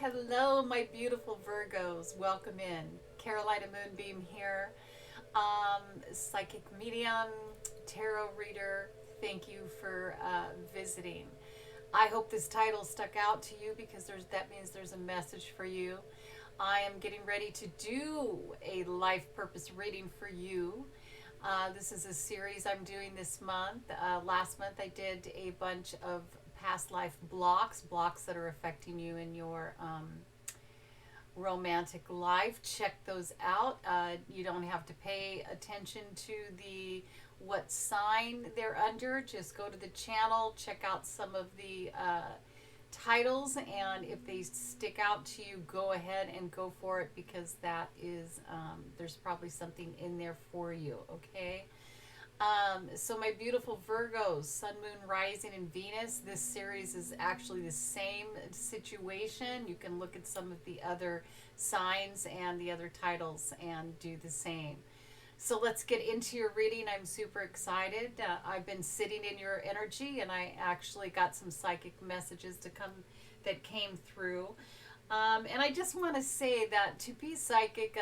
Hello, my beautiful Virgos. Welcome in. Carolina Moonbeam here. Psychic medium, tarot reader. Thank you for visiting. I hope this title stuck out to you because that means there's a message for you. I am getting ready to do a life purpose reading for you. This is a series I'm doing this month. Last month I did a bunch of past life blocks that are affecting you in your romantic life. Check those out. You don't have to pay attention to what sign they're under. Just go to the channel, check out some of the titles, and if they stick out to you, go ahead and go for it, because that is there's probably something in there for you. Okay. So my beautiful Virgos, Sun, Moon, Rising, and Venus, this series is actually the same situation. You can look at some of the other signs and the other titles and do the same. So let's get into your reading. I'm super excited. I've been sitting in your energy, and I actually got some psychic messages that came through. And I just want to say that to be psychic,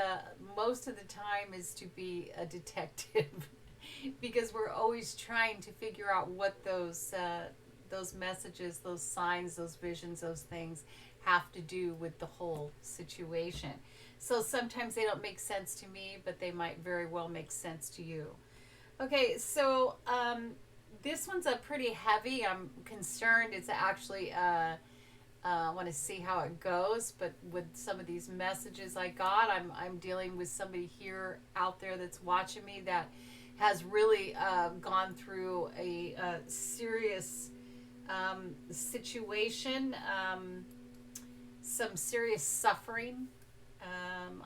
most of the time, is to be a detective. Because we're always trying to figure out what those messages, those signs, those visions, those things have to do with the whole situation. So sometimes they don't make sense to me, but they might very well make sense to you. Okay, so this one's a pretty heavy. I'm concerned. It's actually I want to see how it goes, but with some of these messages I got, I'm dealing with somebody here out there that's watching me that has really gone through a serious situation, some serious suffering.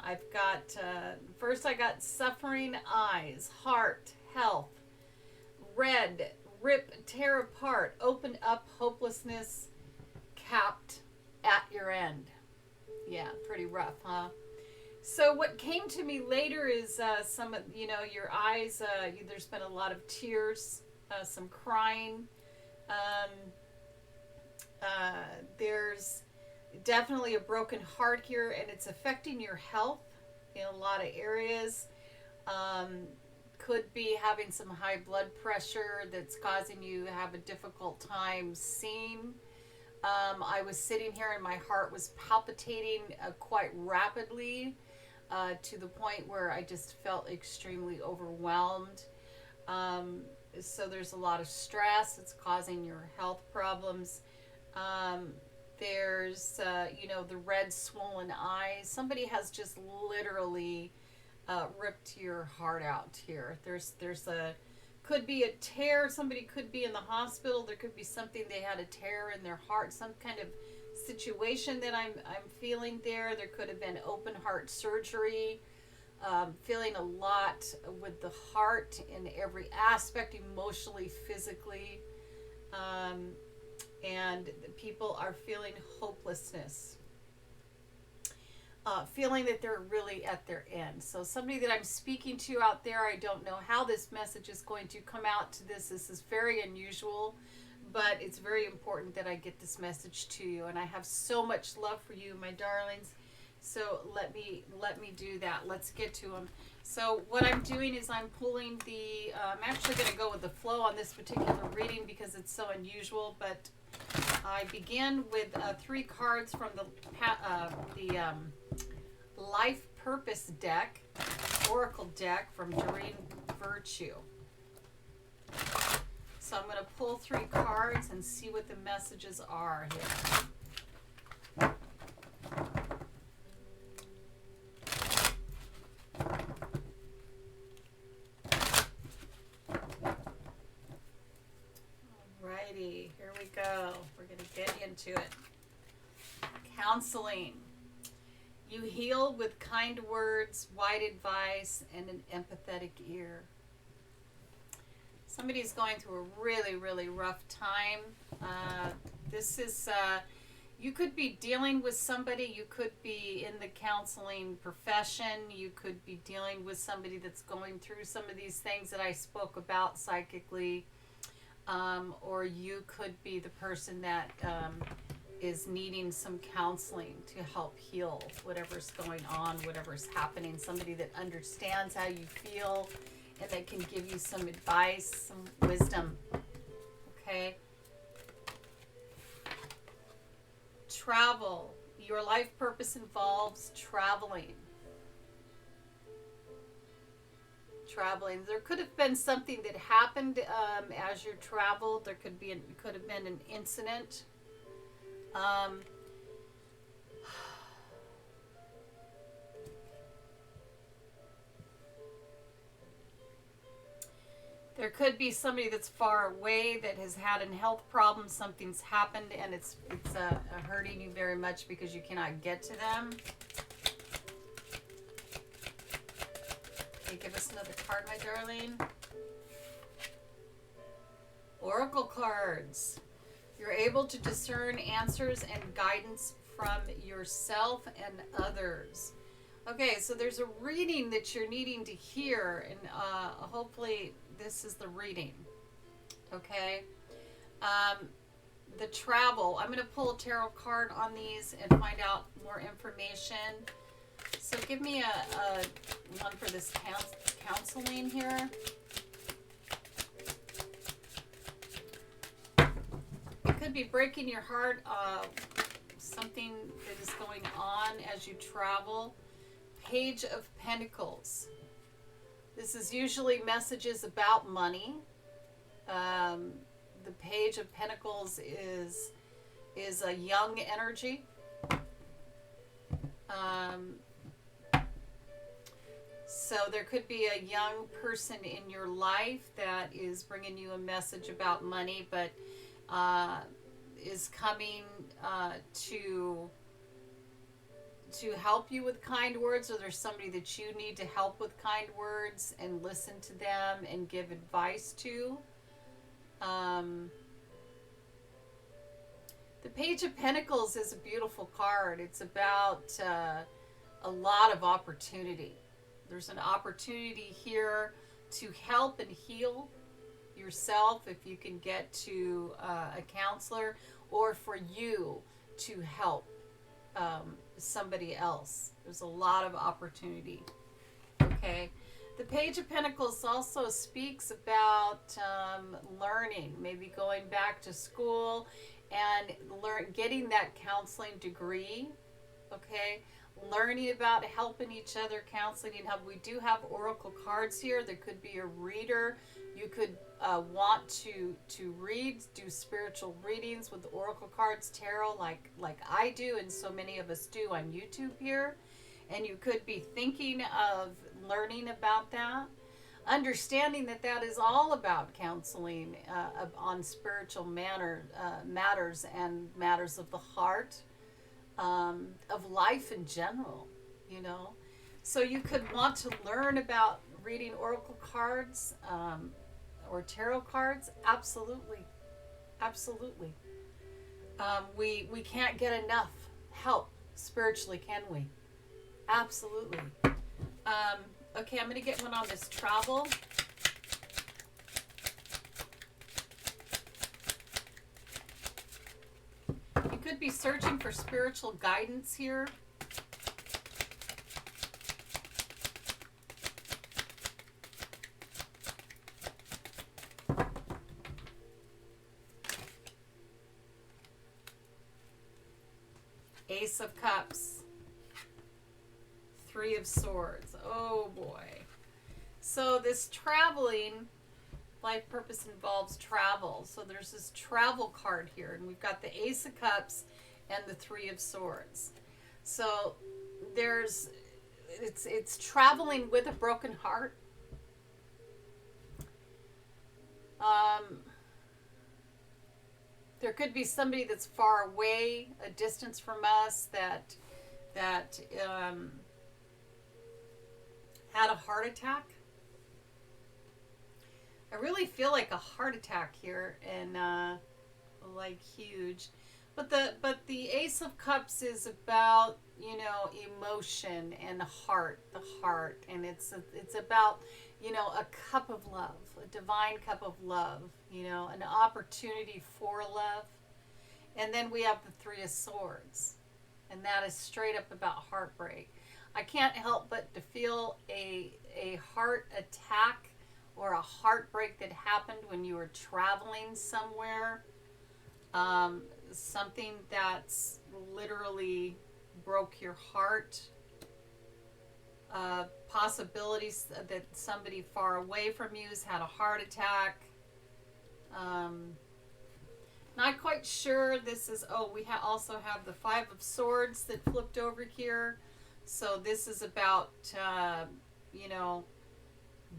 I've got, first I got suffering eyes, heart, health, red, rip, tear apart, open up, hopelessness, capped at your end. Yeah, pretty rough, huh? So what came to me later is some of, your eyes, there's been a lot of tears, some crying. Um, there's definitely a broken heart here, and it's affecting your health in a lot of areas. Could be having some high blood pressure that's causing you to have a difficult time seeing. I was sitting here and my heart was palpitating quite rapidly. To the point where I just felt extremely overwhelmed. So there's a lot of stress. It's causing your health problems. There's, the red swollen eyes. Somebody has just literally ripped your heart out here. Could be a tear. Somebody could be in the hospital. There could be something, they had a tear in their heart, some kind of situation that I'm feeling there. There could have been open heart surgery. Feeling a lot with the heart in every aspect, emotionally, physically. And people are feeling hopelessness. Feeling that they're really at their end. So somebody that I'm speaking to out there, I don't know how this message is going to come out to this. This is very unusual, but it's very important that I get this message to you. And I have so much love for you, my darlings. So let me do that. Let's get to them. So what I'm doing is I'm pulling I'm actually going to go with the flow on this particular reading because it's so unusual. But I begin with 3 cards from the Life Purpose deck, Oracle deck from Doreen Virtue. So I'm going to pull 3 cards and see what the messages are here. Alrighty, here we go. We're going to get into it. Counseling. You heal with kind words, wide advice, and an empathetic ear. Somebody's going through a really, really rough time. This is, you could be dealing with somebody, you could be in the counseling profession, you could be dealing with somebody that's going through some of these things that I spoke about psychically, or you could be the person that is needing some counseling to help heal whatever's going on, whatever's happening. Somebody that understands how you feel and that can give you some advice, some wisdom. Okay? Travel. Your life purpose involves traveling. Traveling. There could have been something that happened as you traveled. There could have been an incident. There could be somebody that's far away that has had a health problem. Something's happened and it's hurting you very much because you cannot get to them. Okay, give us another card, my darling. Oracle cards. You're able to discern answers and guidance from yourself and others. Okay, so there's a reading that you're needing to hear, and hopefully this is the reading. Okay. The travel. I'm going to pull a tarot card on these and find out more information. So give me a one for this counseling here. It could be breaking your heart. Something that is going on as you travel. Page of Pentacles. This is usually messages about money. The Page of Pentacles is a young energy. So there could be a young person in your life that is bringing you a message about money, but is coming to help you with kind words, or there's somebody that you need to help with kind words and listen to them and give advice to. The Page of Pentacles is a beautiful card. It's about a lot of opportunity. There's an opportunity here to help and heal yourself if you can get to a counselor, or for you to help somebody else. There's a lot of opportunity. Okay. The Page of Pentacles also speaks about learning, maybe going back to school and getting that counseling degree. Okay. Learning about helping each other, counseling and help. We do have oracle cards here. There could be a reader. You could want to read, do spiritual readings with oracle cards, tarot, like I do, and so many of us do on YouTube here. And you could be thinking of learning about that, understanding that that is all about counseling on spiritual matters and matters of the heart, of life in general, you know. So you could want to learn about reading oracle cards or tarot cards. Absolutely. Absolutely. We can't get enough help spiritually, can we? Absolutely. Okay, I'm going to get one on this travel. You could be searching for spiritual guidance here. Ace of Cups. Three of Swords. Oh boy. So this traveling, life purpose involves travel. So there's this travel card here, and we've got the Ace of Cups and the Three of Swords. So it's traveling with a broken heart. There could be somebody that's far away, a distance from us, that had a heart attack. I really feel like a heart attack here, and like huge. But the Ace of Cups is about, you know, emotion and the heart, and it's about, you know, a cup of love, a divine cup of love, you know, an opportunity for love. And then we have the Three of Swords. And that is straight up about heartbreak. I can't help but to feel a heart attack or a heartbreak that happened when you were traveling somewhere. Something that's literally broke your heart. Possibilities that somebody far away from you has had a heart attack. Not quite sure. This is, oh, we also have the Five of Swords that flipped over here. So this is about, you know,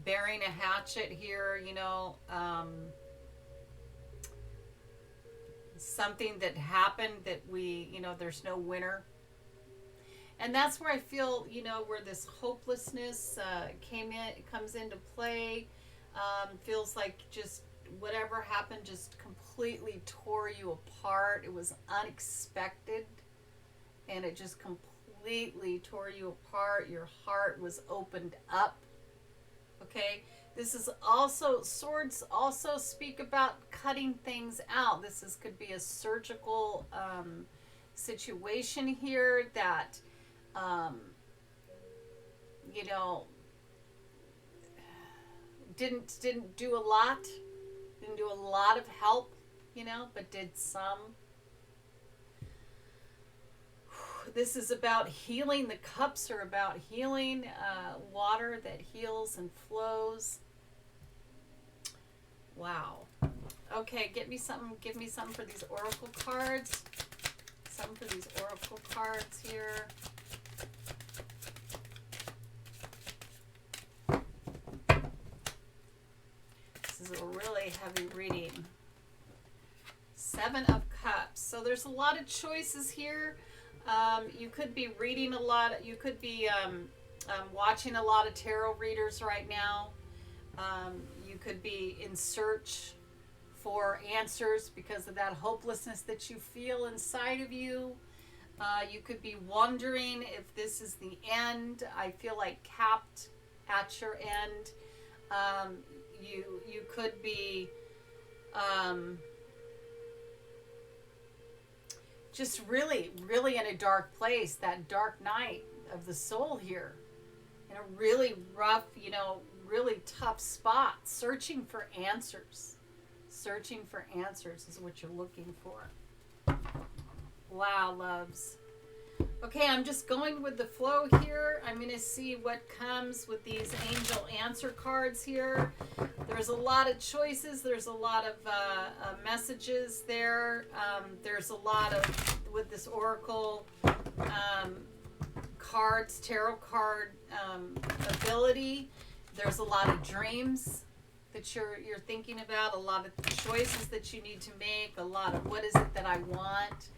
bearing a hatchet here, you know, something that happened that we, you know, there's no winner. And that's where I feel, you know, where this hopelessness comes into play. Feels like just whatever happened just completely tore you apart. It was unexpected, and it just completely tore you apart. Your heart was opened up. Okay, this is also, swords also speak about cutting things out. Could be a surgical situation here that, you know, didn't do a lot. Didn't do a lot of help, you know, but did some. This is about healing. The cups are about healing, water that heals and flows. Wow. Okay, give me something for these oracle cards. Something for these oracle cards here. This is a really heavy reading. Seven of Cups. So there's a lot of choices here. You could be reading a lot. You could be watching a lot of tarot readers right now. You could be in search for answers because of that hopelessness that you feel inside of you. You could be wondering if this is the end. I feel like capped at your end. You could be just really in a dark place, that dark night of the soul here, in a really rough, you know, really tough spot, searching for answers. Searching for answers is what you're looking for. Wow, loves. Okay, I'm just going with the flow here. I'm going to see what comes with these angel answer cards here. There's a lot of choices. There's a lot of messages there. There's a lot of, with this oracle cards, tarot card ability. There's a lot of dreams that you're thinking about, a lot of choices that you need to make, a lot of what is it that I want.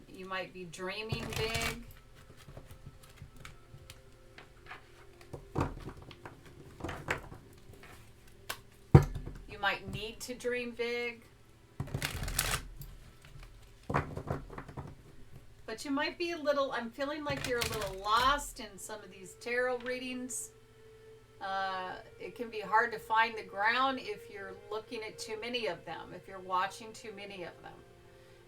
You might be dreaming big. You might need to dream big. But you might be a little, I'm feeling like you're a little lost in some of these tarot readings. It can be hard to find the ground if you're looking at too many of them, if you're watching too many of them.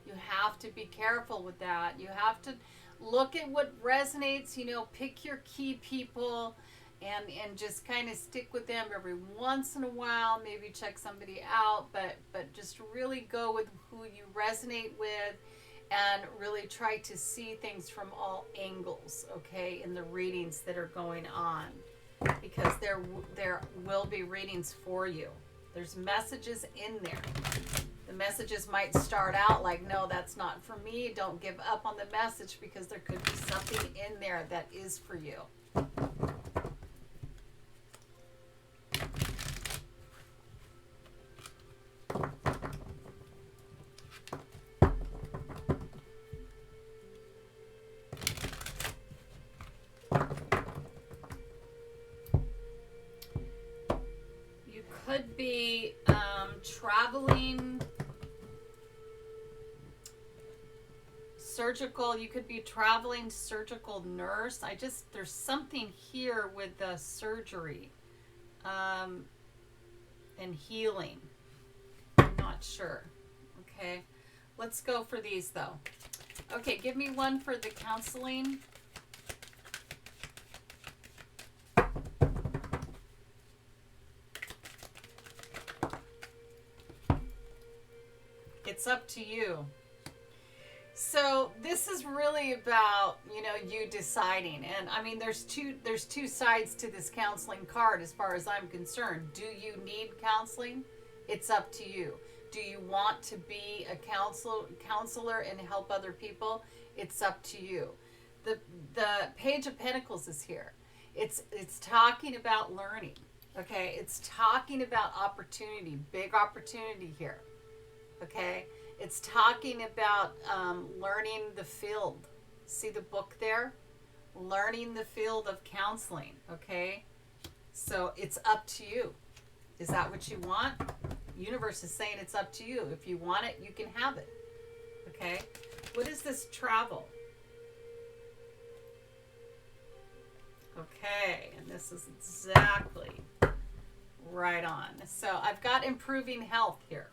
You have to be careful with that. You have to look at what resonates, you know, pick your key people and just kind of stick with them every once in a while. Maybe check somebody out, but just really go with who you resonate with and really try to see things from all angles, okay, in the readings that are going on, because there will be readings for you. There's messages in there. The messages might start out like, no, that's not for me. Don't give up on the message, because there could be something in there that is for you. You could be traveling, surgical. You could be traveling surgical nurse. There's something here with the surgery and healing. I'm not sure. Okay. Let's go for these though. Okay, give me one for the counseling. It's up to you. So this is really about, you know, you deciding. And I mean, there's two sides to this counseling card as far as I'm concerned. Do you need counseling? It's up to you. Do you want to be a counselor and help other people? It's up to you. The Page of Pentacles is here. It's talking about learning. Okay? It's talking about opportunity, big opportunity here. Okay? It's talking about learning the field. See the book there? Learning the field of counseling. Okay? So it's up to you. Is that what you want? Universe is saying it's up to you. If you want it, you can have it. Okay? What is this travel? Okay, and this is exactly right on. So I've got improving health here.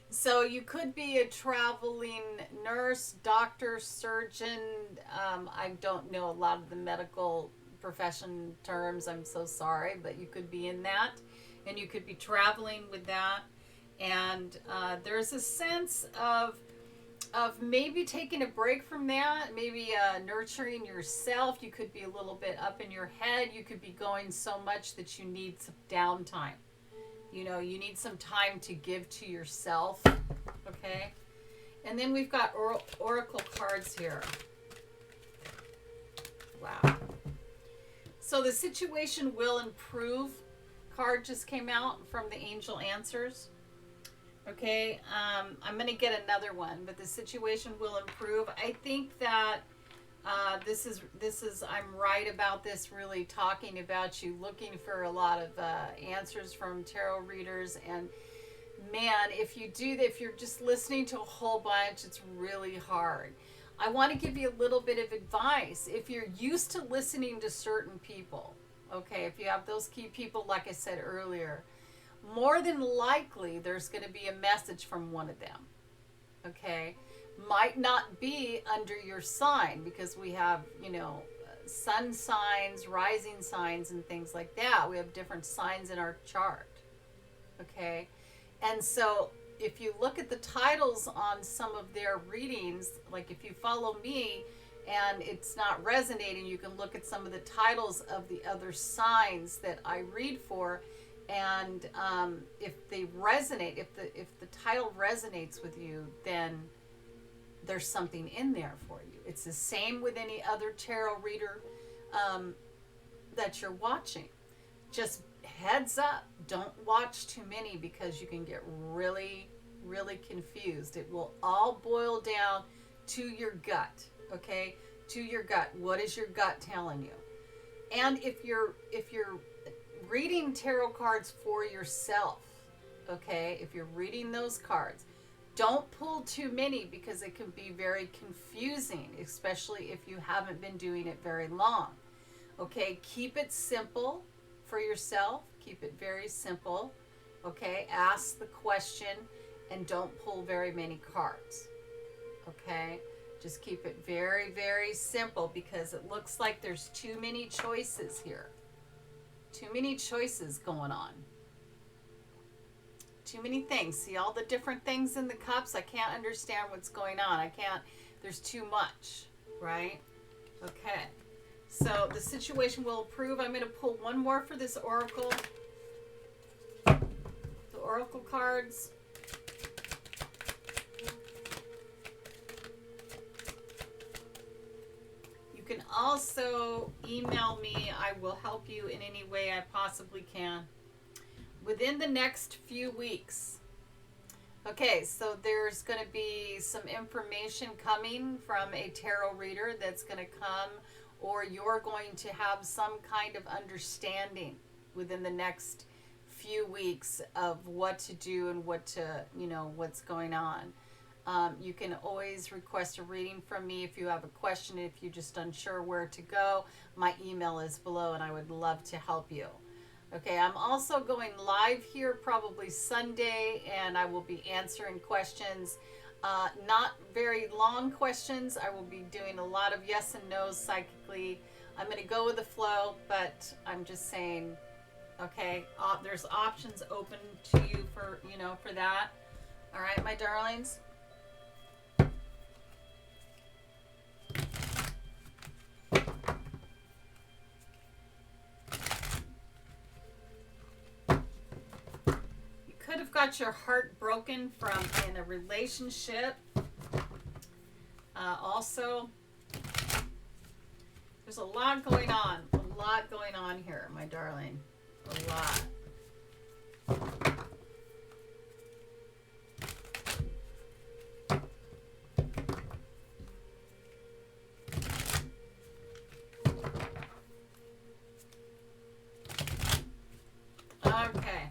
So you could be a traveling nurse, doctor, surgeon. I don't know a lot of the medical profession terms. I'm so sorry, but you could be in that. And you could be traveling with that. And there's a sense of maybe taking a break from that, maybe nurturing yourself. You could be a little bit up in your head. You could be going so much that you need some downtime. You know, you need some time to give to yourself. Okay? And then we've got oracle cards here. Wow. So the situation will improve card just came out from the Angel Answers. Okay, I'm going to get another one, but the situation will improve. I think that this is I'm right about this, really talking about you looking for a lot of answers from tarot readers. And man, if you do that, if you're just listening to a whole bunch, it's really hard. I want to give you a little bit of advice. If you're used to listening to certain people, okay, if you have those key people, like I said earlier, more than likely there's going to be a message from one of them. Okay, might not be under your sign, because we have, you know, sun signs, rising signs, and things like that. We have different signs in our chart. Okay, and so if you look at the titles on some of their readings, like if you follow me and it's not resonating, you can look at some of the titles of the other signs that I read for, and if they resonate, if the title resonates with you, then there's something in there for you. It's the same with any other tarot reader that you're watching. Just heads up, don't watch too many, because you can get really, really confused. It will all boil down to your gut. Okay, to your gut. What is your gut telling you? And if you're reading tarot cards for yourself, okay, if you're reading those cards, don't pull too many, because it can be very confusing, especially if you haven't been doing it very long. Okay, keep it simple for yourself. Keep it very simple. Okay, ask the question and don't pull very many cards. Okay, just keep it very, very simple, because it looks like there's too many choices here. Too many choices going on. Too many things. See all the different things in the cups? I can't understand what's going on. I can't, there's too much, right? Okay. So the situation will improve. I'm going to pull one more for this oracle. The oracle cards. You can also email me. I will help you in any way I possibly can within the next few weeks. Okay, so there's going to be some information coming from a tarot reader that's going to come, or you're going to have some kind of understanding within the next few weeks of what to do and what to, you know, what's going on. You can always request a reading from me if you have a question, if you're just unsure where to go. My email is below, and I would love to help you. Okay, I'm also going live here probably Sunday, and I will be answering questions. Not very long questions. I will be doing a lot of yes and no's psychically. I'm going to go with the flow, but I'm just saying, okay, there's options open to you for, for that. All right, my darlings. Could have got your heart broken from in a relationship. Also, there's a lot going on here, my darling. A lot. Okay.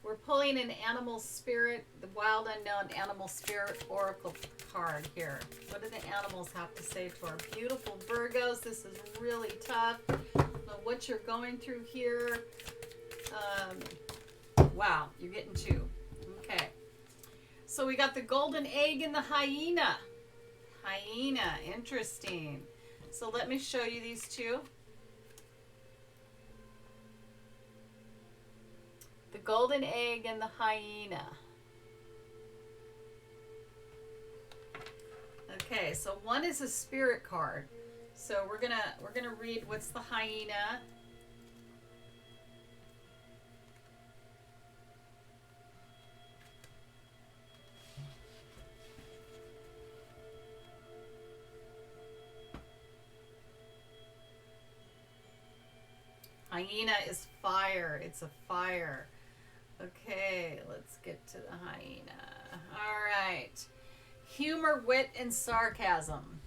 We're pulling an animal spirit, the wild unknown animal spirit oracle card here. What do the animals have to say to our beautiful Virgos? This is really tough. I don't know what you're going through here. Wow, you're getting two. Okay. So we got the golden egg and the hyena. Hyena, interesting. So let me show you these two. The golden egg and the hyena. Okay, so one is a spirit card. So we're gonna read what's the hyena. Hyena is fire. It's a fire. Okay, let's get to the hyena. All right. Humor, wit, and sarcasm.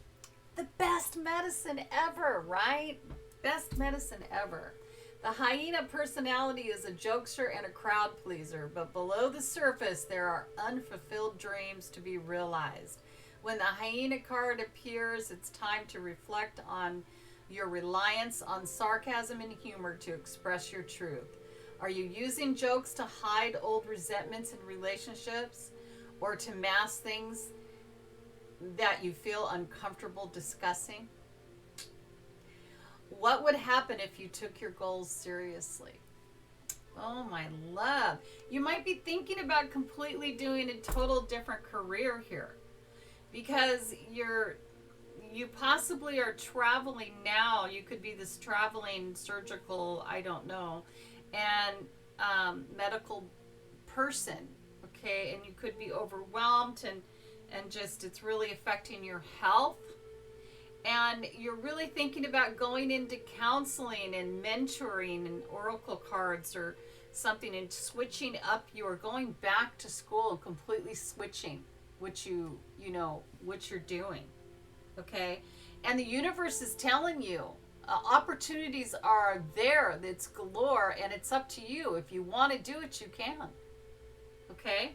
The best medicine ever, right? Best medicine ever. The hyena personality is a jokester and a crowd pleaser, but below the surface there are unfulfilled dreams to be realized. When the hyena card appears, it's time to reflect on your reliance on sarcasm and humor to express your truth. Are you using jokes to hide old resentments in relationships or to mask things that you feel uncomfortable discussing? What would happen if you took your goals seriously? Oh, my love. You might be thinking about completely doing a total different career here because you possibly are traveling now. You could be this traveling surgical, I don't know, and medical person, okay? And you could be overwhelmed and just it's really affecting your health. And you're really thinking about going into counseling and mentoring and oracle cards or something and switching up. You are going back to school and completely switching what what you're doing. Okay? And the universe is telling you opportunities are there. It's galore and it's up to you. If you want to do it, you can. Okay?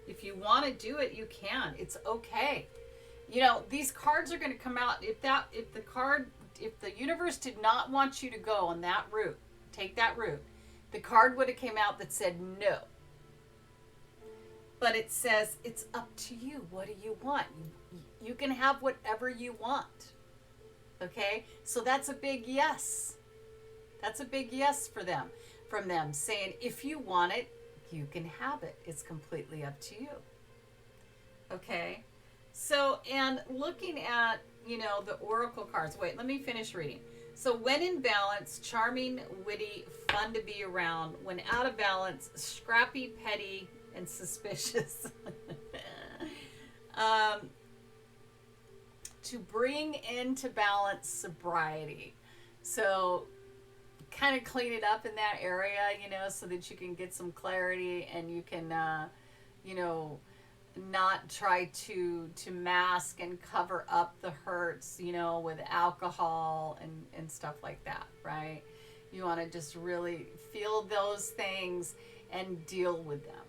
If you want to do it, you can. It's okay. These cards are going to come out. If the universe did not want you to go on that route, take that route, the card would have came out that said no. But it says it's up to you. What do you want? You can have whatever you want. Okay? So that's a big yes. That's a big yes from them saying if you want it, you can have it. It's completely up to you. Okay? So, and looking at, the oracle cards. Wait, let me finish reading. So, when in balance, charming, witty, fun to be around. When out of balance, scrappy, petty, and suspicious. To bring into balance sobriety. So, kind of clean it up in that area, so that you can get some clarity and you can, not try to mask and cover up the hurts, with alcohol and stuff like that, right? You want to just really feel those things and deal with them.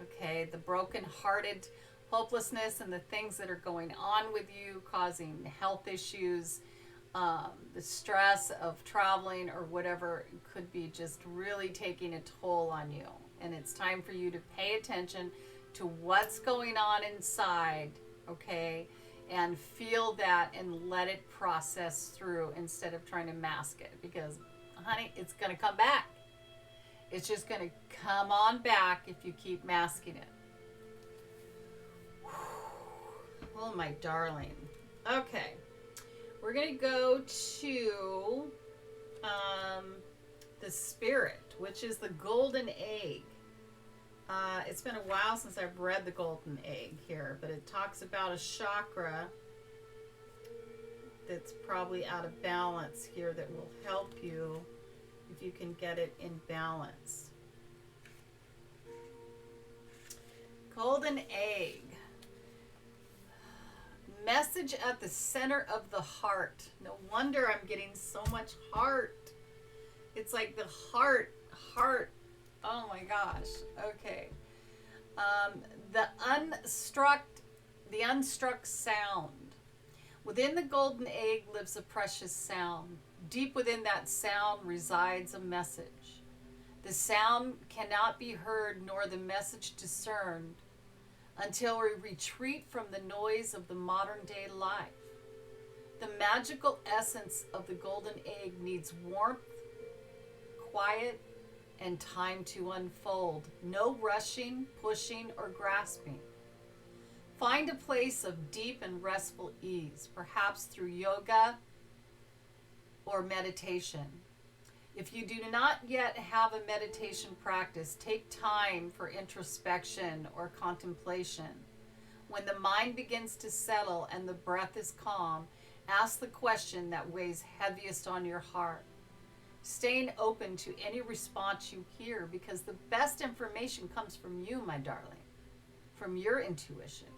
Okay, the broken-hearted hopelessness and the things that are going on with you causing health issues. the stress of traveling or whatever could be just really taking a toll on you. And it's time for you to pay attention to what's going on inside, okay? And feel that and let it process through instead of trying to mask it. Because, honey, it's going to come back. It's just going to come on back if you keep masking it. Oh, my darling. Okay. We're going to go to the spirit, which is the golden egg. It's been a while since I've read the golden egg here, but it talks about a chakra that's probably out of balance here that will help you if you can get it in balance. Golden egg. Message at the center of the heart. No wonder I'm getting so much heart. It's like the heart. Oh my gosh. Okay. The unstruck sound. Within the golden egg lives a precious sound. Deep within that sound resides a message. The sound cannot be heard nor the message discerned until we retreat from the noise of the modern day life. The magical essence of the golden egg needs warmth, quiet, and time to unfold. No rushing, pushing, or grasping. Find a place of deep and restful ease, perhaps through yoga or meditation. If you do not yet have a meditation practice, take time for introspection or contemplation. When the mind begins to settle and the breath is calm, ask the question that weighs heaviest on your heart. Staying open to any response you hear, because the best information comes from you, my darling, from your intuition.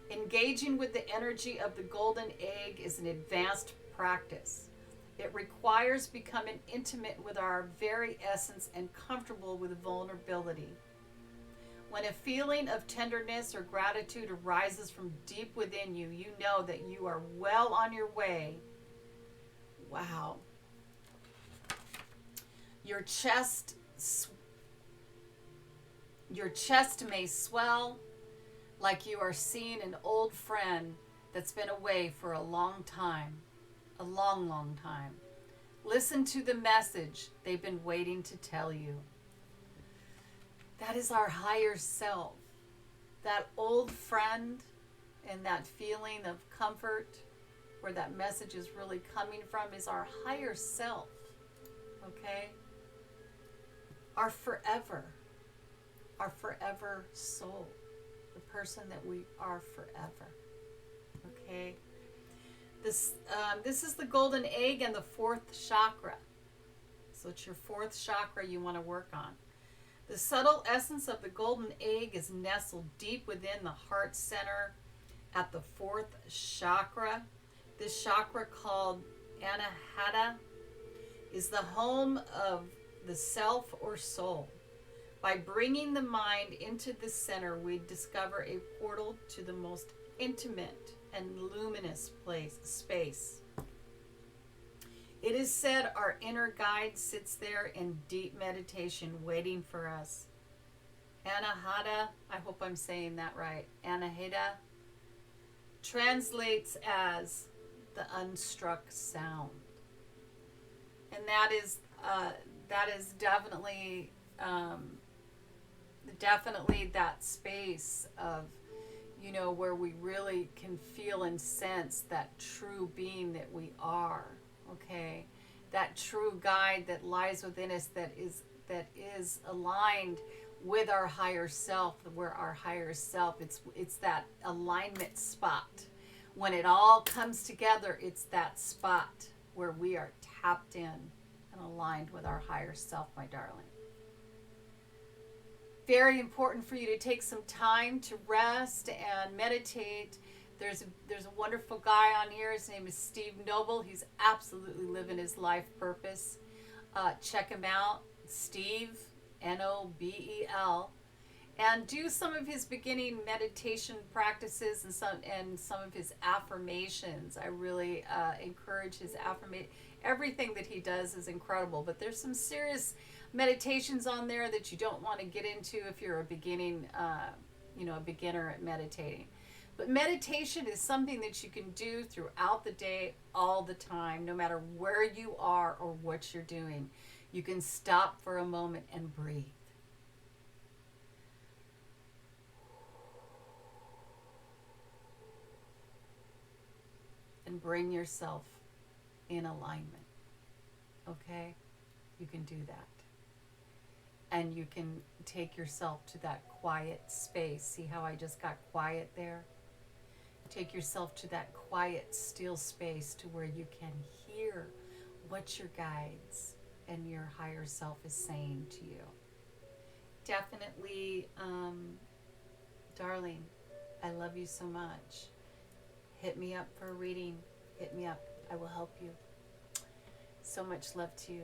Engaging with the energy of the golden egg is an advanced practice. It requires becoming intimate with our very essence and comfortable with vulnerability. When a feeling of tenderness or gratitude arises from deep within you, you know that you are well on your way. Wow. Your chest may swell, like you are seeing an old friend that's been away for a long time, a long, long time. Listen to the message they've been waiting to tell you. That is our higher self. That old friend and that feeling of comfort, where that message is really coming from, is our higher self, okay? Our forever soul. The person that we are forever. Okay? This is the golden egg and the fourth chakra. So it's your fourth chakra you want to work on. The subtle essence of the golden egg is nestled deep within the heart center at the fourth chakra. This chakra, called Anahata, is the home of the self or soul. By bringing the mind into the center, we discover a portal to the most intimate and luminous space. It is said our inner guide sits there in deep meditation waiting for us. Anahata, I hope I'm saying that right, Anahata translates as the unstruck sound. And that is definitely that space of, you know, where we really can feel and sense that true being that we are, okay? That true guide that lies within us, that is aligned with our higher self, where our higher self, it's that alignment spot. When it all comes together, it's that spot where we are tapped in and aligned with our higher self, my darling. Very important for you to take some time to rest and meditate. There's a wonderful guy on here. His name is Steve Noble. He's absolutely living his life purpose. Check him out, Steve, Nobel. and do some of his beginning meditation practices and some of his affirmations. I really encourage his affirmation. Everything that he does is incredible, but there's some serious meditations on there that you don't want to get into if you're a beginning, a beginner at meditating. But meditation is something that you can do throughout the day, all the time, no matter where you are or what you're doing. You can stop for a moment and breathe. And bring yourself in alignment. Okay? You can do that. And you can take yourself to that quiet space. See how I just got quiet there? Take yourself to that quiet, still space to where you can hear what your guides and your higher self is saying to you. Definitely, darling, I love you so much. Hit me up for a reading. Hit me up. I will help you. So much love to you.